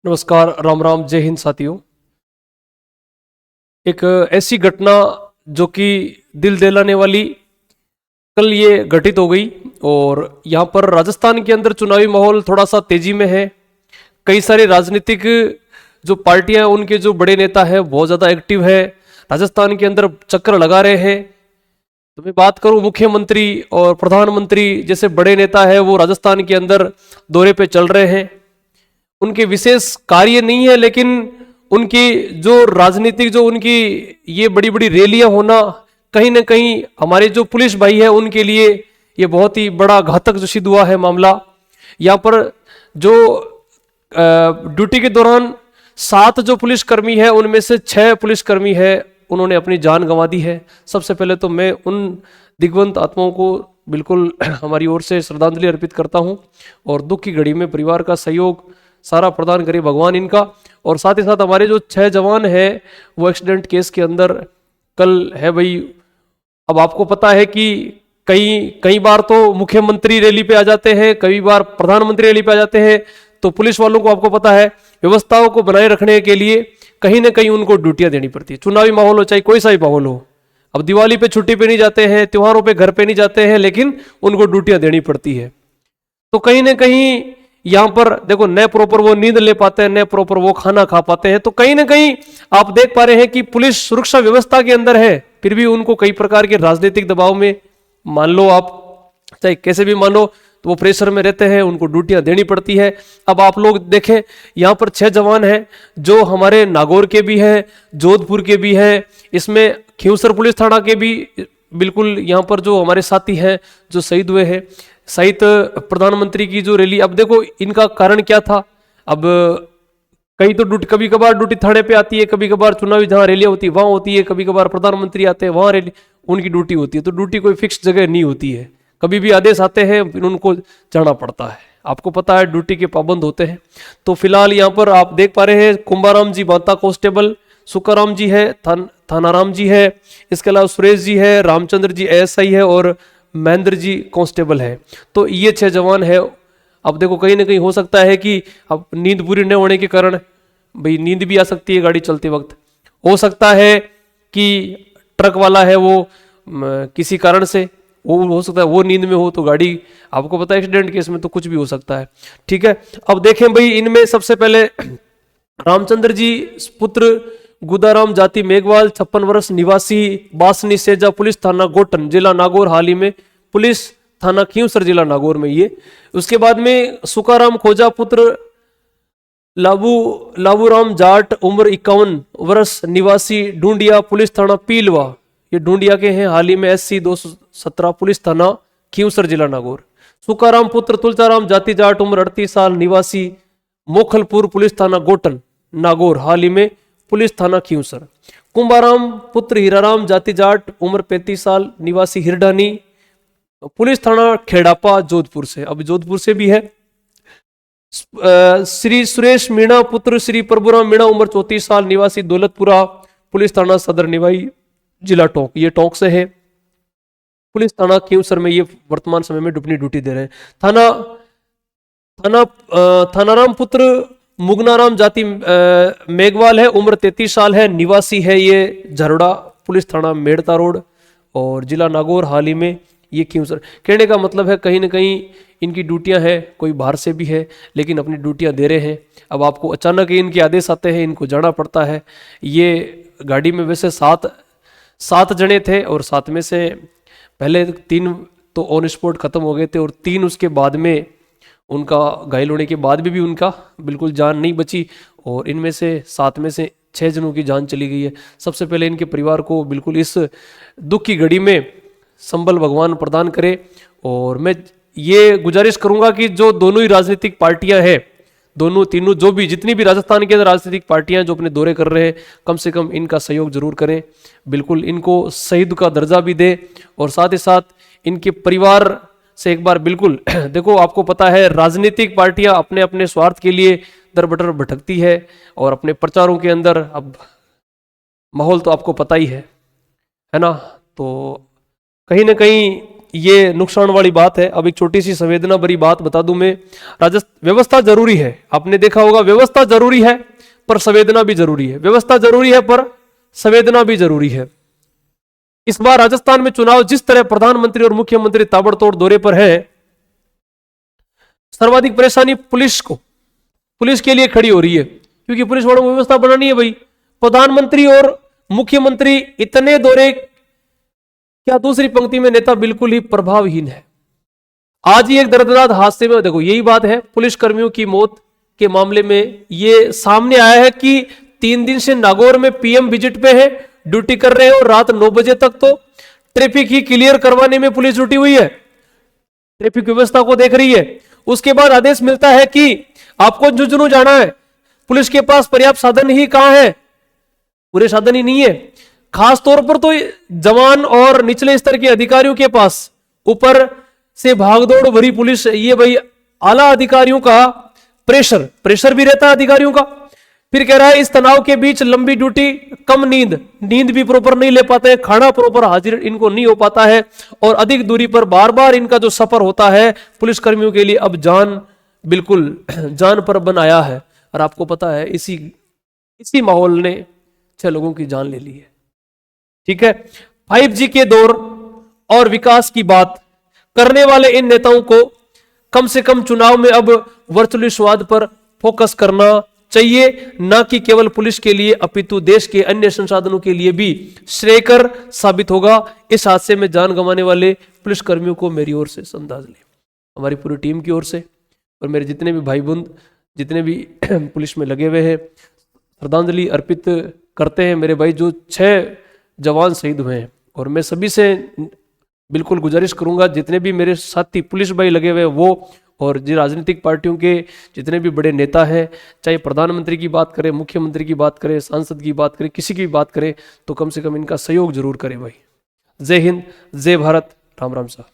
नमस्कार, राम राम, जय हिंद साथियों। एक ऐसी घटना जो कि दिल दहलाने वाली कल ये घटित हो गई। और यहाँ पर राजस्थान के अंदर चुनावी माहौल थोड़ा सा तेजी में है। कई सारे राजनीतिक जो पार्टियां उनके जो बड़े नेता हैं बहुत ज़्यादा एक्टिव है, राजस्थान के अंदर चक्कर लगा रहे हैं। तो मैं बात करूं, मुख्यमंत्री और प्रधानमंत्री जैसे बड़े नेता है वो राजस्थान के अंदर दौरे पे चल रहे हैं। उनके विशेष कार्य नहीं है, लेकिन उनकी जो राजनीतिक जो उनकी ये बड़ी बड़ी रैलियां होना कहीं ना कहीं हमारे जो पुलिस भाई है उनके लिए ये बहुत ही बड़ा घातक जो सिद्ध हुआ है मामला। यहाँ पर जो ड्यूटी के दौरान 7 जो पुलिसकर्मी है उनमें से 6 पुलिसकर्मी है उन्होंने अपनी जान गंवा दी है। सबसे पहले तो मैं उन दिग्वंत आत्माओं को बिल्कुल हमारी ओर से श्रद्धांजलि अर्पित करता हूँ और दुख की घड़ी में परिवार का सहयोग सारा प्रदान करे भगवान इनका। और साथ ही साथ हमारे जो 6 जवान हैं वो एक्सीडेंट केस के अंदर कल है भाई। अब आपको पता है कि कई कई बार तो मुख्यमंत्री रैली पे आ जाते हैं, कई बार प्रधानमंत्री रैली पे आ जाते हैं, तो पुलिस वालों को आपको पता है व्यवस्थाओं को बनाए रखने के लिए कहीं ना कहीं उनको ड्यूटियां देनी पड़ती है। चुनावी माहौल हो चाहे कोई सा भी माहौल हो, अब दिवाली पे छुट्टी पे नहीं जाते हैं, त्योहारों पे घर पे नहीं जाते हैं, लेकिन उनको ड्यूटियां देनी पड़ती है। तो कहीं ना कहीं यहाँ पर देखो, न प्रॉपर वो नींद ले पाते हैं, न प्रॉपर वो खाना खा पाते हैं। तो कहीं ना कहीं आप देख पा रहे हैं कि पुलिस सुरक्षा व्यवस्था के अंदर है, फिर भी उनको कई प्रकार के राजनीतिक दबाव में मान लो आप चाहे कैसे भी मान लो, तो वो प्रेशर में रहते हैं, उनको ड्यूटियां देनी पड़ती है। अब आप लोग देखें, यहाँ पर 6 जवान हैं जो हमारे नागौर के भी हैं, जोधपुर के भी हैं, इसमें खींवसर पुलिस थाना के भी बिल्कुल यहाँ पर जो हमारे साथी हैं जो शहीद हुए हैं। सहित प्रधानमंत्री की जो रैली, अब देखो इनका कारण क्या था। अब कई तो ड्यूटी कभी कभार ड्यूटी थाने पे आती है, कभी कभार चुनावी जहाँ रैलियां होती है वहां होती है, कभी कभार प्रधानमंत्री आते हैं वहां रैली उनकी ड्यूटी होती है। तो ड्यूटी कोई फिक्स जगह नहीं होती है, कभी भी आदेश आते हैं फिर उनको जाना पड़ता है। आपको पता है ड्यूटी के पाबंद होते हैं। तो फिलहाल यहाँ पर आप देख पा रहे हैं कुंभाराम जी माता कांस्टेबल, सुकाराम जी है, थानाराम जी है, इसके अलावा सुरेश जी है, रामचंद्र जी एएसआई है और महेंद्र जी कांस्टेबल है। तो ये 6 जवान है। अब देखो कहीं ना कहीं हो सकता है कि अब नींद पूरी न होने के कारण भाई नींद भी आ सकती है गाड़ी चलते वक्त, हो सकता है कि ट्रक वाला है वो किसी कारण से वो हो सकता है वो नींद में हो, तो गाड़ी आपको पता है एक्सीडेंट केस में तो कुछ भी हो सकता है। ठीक है, अब देखें भाई इनमें सबसे पहले रामचंद्र जी पुत्र गुदाराम जाति मेघवाल 56 वर्ष निवासी बासनी सेजा पुलिस थाना गोटन जिला नागौर, हाल ही में पुलिस थाना खींवसर जिला नागौर में ये। उसके बाद में सुकाराम खोजा पुत्र लाबूराम जाट उम्र 51 वर्ष निवासी ढूंढिया पुलिस थाना पीलवा, ये ढूंढिया के हैं, हाल ही में SC 217 पुलिस थाना खींवसर जिला नागौर। सुकाराम पुत्र तुलचाराम जाति जाट उम्र 38 साल निवासी मोखलपुर पुलिस थाना गोटन नागौर, हाल ही में पुलिस थाना खींवसर। कुंभाराम पुत्र हीराराम जाति जाट उम्र 35 साल निवासी हिरडानी पुलिस थाना खेड़ापा जोधपुर से, अब जोधपुर से भी है। श्री सुरेश मीणा पुत्र श्री प्रभुराम मीणा उम्र 34 साल निवासी दौलतपुरा पुलिस थाना सदर निवाई जिला टोंक, ये टोंक से है। पुलिस थाना खींवसर में ये वर्तमान समय में अपनी ड्यूटी दे रहे हैं। थानाराम पुत्र मुगनाराम जाति मेघवाल है, उम्र 33 साल है, निवासी है ये झरोड़ा पुलिस थाना मेड़ता रोड और जिला नागौर, हाल ही में ये खींवसर। कहने का मतलब है कहीं ना कहीं इनकी ड्यूटियां हैं, कोई बाहर से भी है लेकिन अपनी ड्यूटियां दे रहे हैं। अब आपको अचानक इनके आदेश आते हैं, इनको जाना पड़ता है। ये गाड़ी में वैसे 7 जने थे और 7 में से पहले 3 तो ऑन स्पॉट खत्म हो गए थे और 3 उसके बाद में उनका घायल होने के बाद भी उनका बिल्कुल जान नहीं बची और इनमें से 7 में से 6 जनों की जान चली गई है। सबसे पहले इनके परिवार को बिल्कुल इस दुख की घड़ी में संबल भगवान प्रदान करे। और मैं ये गुजारिश करूंगा कि जो दोनों ही राजनीतिक पार्टियां हैं, दोनों तीनों जो भी जितनी भी राजस्थान के अंदर राजनीतिक पार्टियां जो अपने दौरे कर रहे हैं, कम से कम इनका सहयोग जरूर करें, बिल्कुल इनको शहीद का दर्जा भी दे और साथ ही साथ इनके परिवार से एक बार बिल्कुल देखो, आपको पता है राजनीतिक पार्टियां अपने अपने स्वार्थ के लिए दर बदर भटकती है और अपने प्रचारों के अंदर, अब माहौल तो आपको पता ही है ना। तो कहीं ना कहीं ये नुकसान वाली बात है। अब एक छोटी सी संवेदना भरी बात बता दूं मैं, व्यवस्था जरूरी है, आपने देखा होगा व्यवस्था जरूरी है पर संवेदना भी जरूरी है, व्यवस्था जरूरी है पर संवेदना भी जरूरी है। इस बार राजस्थान में चुनाव जिस तरह प्रधानमंत्री और मुख्यमंत्री ताबड़तोड़ दौरे पर है, सर्वाधिक परेशानी पुलिस के लिए खड़ी हो रही है, क्योंकि पुलिस वालों को व्यवस्था बनानी है भाई। प्रधानमंत्री और मुख्यमंत्री इतने दौरे, क्या दूसरी पंक्ति में नेता बिल्कुल ही प्रभावहीन है। आज ही एक दर्दनाक हादसे में देखो, यही बात है पुलिस कर्मियों की मौत के मामले में ये सामने आया है कि 3 दिन से नागौर में पीएम विजिट पे है, ड्यूटी कर रहे हैं और रात 9 बजे तक तो ट्रैफिक ही क्लियर करवाने में पुलिस जुटी हुई है, ट्रैफिक व्यवस्था को देख रही है। उसके बाद आदेश मिलता है कि आपको झुंझुनू जाना है, पुलिस के पास पर्याप्त साधन ही कहां है, पूरे साधन ही नहीं है। खास तौर पर तो जवान और निचले स्तर के अधिकारियों के पास, ऊपर से भागदौड़ भरी पुलिस, ये भाई आला अधिकारियों का प्रेशर भी रहता है अधिकारियों का। फिर कह रहा है इस तनाव के बीच लंबी ड्यूटी, कम नींद भी प्रॉपर नहीं ले पाते हैं, खाना प्रॉपर हाजिर इनको नहीं हो पाता है, और अधिक दूरी पर बार बार इनका जो सफर होता है पुलिस कर्मियों के लिए अब बिल्कुल जान पर बन आया है। और आपको पता है इसी माहौल ने 6 लोगों की जान ले ली है। ठीक है, 5G के दौर और विकास की बात करने वाले इन नेताओं को कम से कम चुनाव में अब वर्चुअली स्वाद पर फोकस करना चाहिए, ना कि केवल पुलिस के लिए अपितु देश के अन्य संसाधनों के लिए भी श्रेयकर साबित होगा। इस हादसे में जान गंवाने वाले पुलिस कर्मियों को मेरी ओर से श्रद्धांजलि, हमारी पूरी टीम की ओर से, और मेरे जितने भी भाई बंद जितने भी पुलिस में लगे हुए हैं श्रद्धांजलि अर्पित करते हैं। मेरे भाई जो 6 जवान शहीद हुए हैं, और मैं सभी से बिल्कुल गुजारिश करूंगा जितने भी मेरे साथी पुलिस भाई लगे हुए हैं वो, और जो राजनीतिक पार्टियों के जितने भी बड़े नेता हैं, चाहे प्रधानमंत्री की बात करें, मुख्यमंत्री की बात करें, सांसद की बात करें, किसी की भी बात करें, तो कम से कम इनका सहयोग जरूर करें भाई। जय हिंद, जय भारत, राम राम साहब।